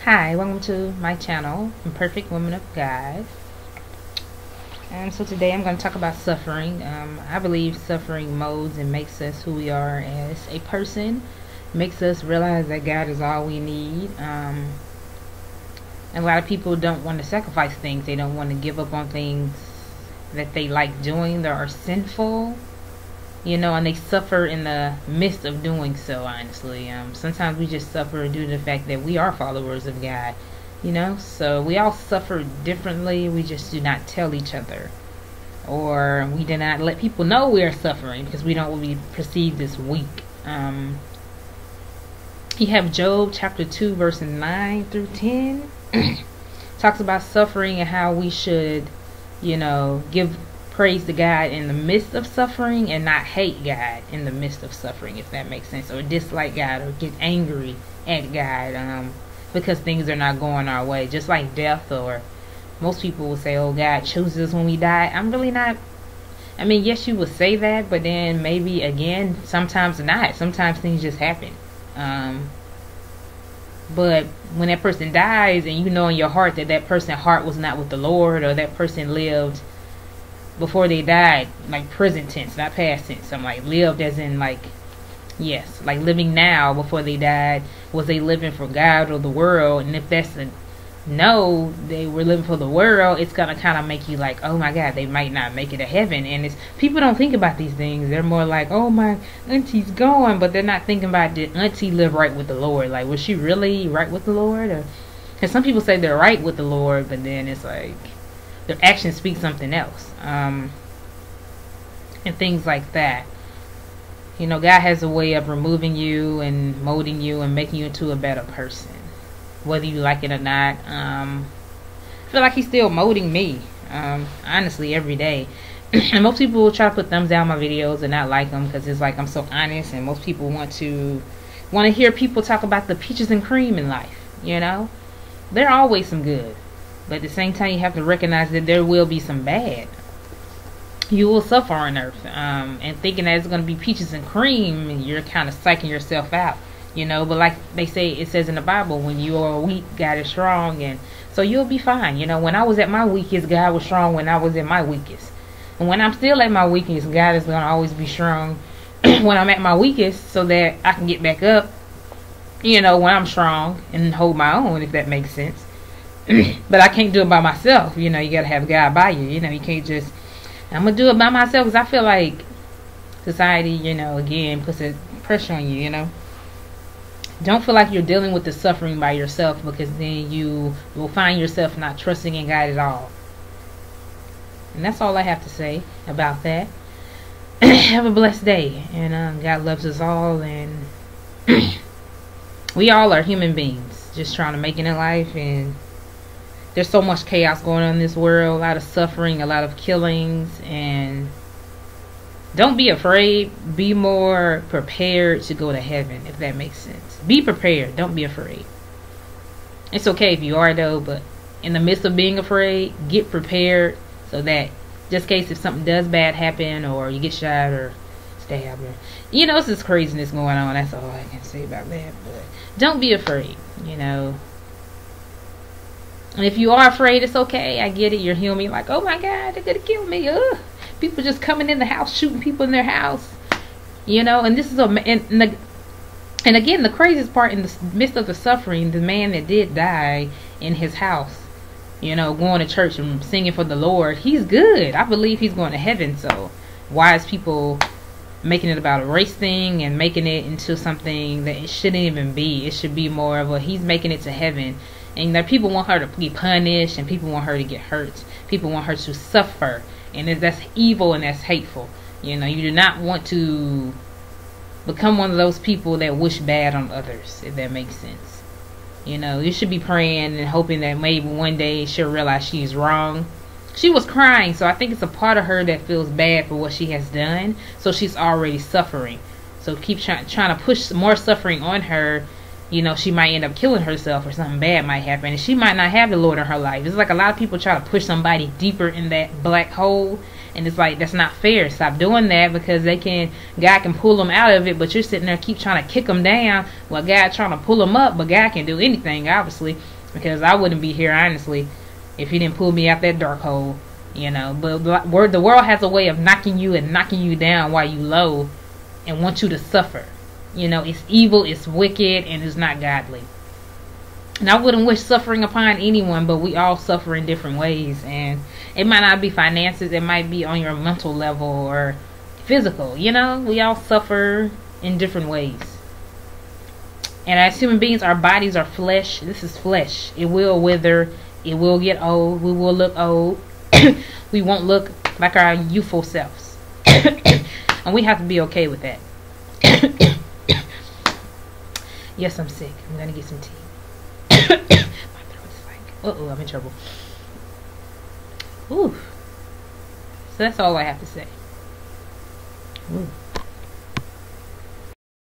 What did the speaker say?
Hi, welcome to my channel, Imperfect Women of God. So today I'm going to talk about suffering. I believe suffering molds and makes us who we are as a person, makes us realize that God is all we need. And a lot of people don't want to sacrifice things. They don't want to give up on things that they like doing that are sinful, and they suffer in the midst of doing so, honestly. Sometimes we just suffer due to the fact that we are followers of God, so we all suffer differently. We just do not tell each other, or we do not let people know we are suffering because we don't want to be perceived as weak. You have Job chapter 2 verse 9 through 10 talks about suffering and how we should give praise to God in the midst of suffering and not hate God in the midst of suffering, if that makes sense, or dislike God or get angry at God because things are not going our way, just like death. Or most people will say, oh, God chooses when we die. I'm really not. I mean, yes, you would say that, but then maybe again sometimes not. Sometimes things just happen. But when that person dies and you know in your heart that that person's heart was not with the Lord, or that person lived before they died, like present tense, not past tense. I'm like lived as in like, yes, like living now before they died. Was they living for God or the world? And if that's a no, they were living for the world, it's gonna kind of make you like, oh my God, they might not make it to heaven. And it's, people don't think about these things. They're more like, oh, my auntie's gone, but they're not thinking about, did auntie live right with the Lord? Like, was she really right with the Lord? Or, because some people say they're right with the Lord, but then it's like their actions speak something else, and things like that. God has a way of removing you and molding you and making you into a better person, whether you like it or not. I feel like he's still molding me, honestly, every day. And most people will try to put thumbs down my videos and not like them because it's like I'm so honest, and most people want to hear people talk about the peaches and cream in life. There are always some good, but at the same time you have to recognize that there will be some bad. You will suffer on earth, and thinking that it's going to be peaches and cream, you're kind of psyching yourself out. But like they say, it says in the Bible, when you are weak, God is strong, and so you'll be fine. When I was at my weakest, God was strong when I was at my weakest. And when I'm still at my weakest, God is going to always be strong when I'm at my weakest, so that I can get back up, when I'm strong and hold my own, if that makes sense. But I can't do it by myself. You got to have God by you. You can't just, I'm going to do it by myself, because I feel like society, again, puts a pressure on you, Don't feel like you're dealing with the suffering by yourself, because then you will find yourself not trusting in God at all. And that's all I have to say about that. Have a blessed day. And God loves us all. And we all are human beings just trying to make it in life. And there's so much chaos going on in this world. A lot of suffering, a lot of killings. And don't be afraid. Be more prepared to go to heaven, if that makes sense. Be prepared. Don't be afraid. It's okay if you are, though, but in the midst of being afraid, get prepared, so that just in case if something does bad happen, or you get shot or stabbed, or it's this craziness going on. That's all I can say about that. But don't be afraid. And if you are afraid, it's okay. I get it. You're human. Like, oh my God, they're gonna kill me. Ugh. People just coming in the house, shooting people in their house. And this is and again, the craziest part, in the midst of the suffering, the man that did die in his house, going to church and singing for the Lord, he's good. I believe he's going to heaven. So why is people making it about a race thing and making it into something that it shouldn't even be? It should be more of a, he's making it to heaven. And that people want her to be punished, and people want her to get hurt. People want her to suffer. And that's evil and that's hateful. You do not want to become one of those people that wish bad on others, if that makes sense. You should be praying and hoping that maybe one day she'll realize she's wrong. She was crying, so I think it's a part of her that feels bad for what she has done. So she's already suffering. So keep trying to push more suffering on her. She might end up killing herself, or something bad might happen, and she might not have the Lord in her life. It's like a lot of people try to push somebody deeper in that black hole, and it's like, that's not fair. Stop doing that, because God can pull them out of it, but you're sitting there keep trying to kick them down while God trying to pull them up. But God can do anything, obviously. because I wouldn't be here, honestly, if he didn't pull me out that dark hole. You know, but the world has a way of knocking you down while you low, and want you to suffer. You know, it's evil, it's wicked, and it's not godly. And I wouldn't wish suffering upon anyone, but we all suffer in different ways. And it might not be finances, it might be on your mental level or physical. You know, we all suffer in different ways. And as human beings, our bodies are flesh. This is flesh. It will wither. It will get old. We will look old. We won't look like our youthful selves. And we have to be okay with that. Yes, I'm sick. I'm going to get some tea. My throat's like, uh-oh, I'm in trouble. Ooh. So that's all I have to say. Ooh.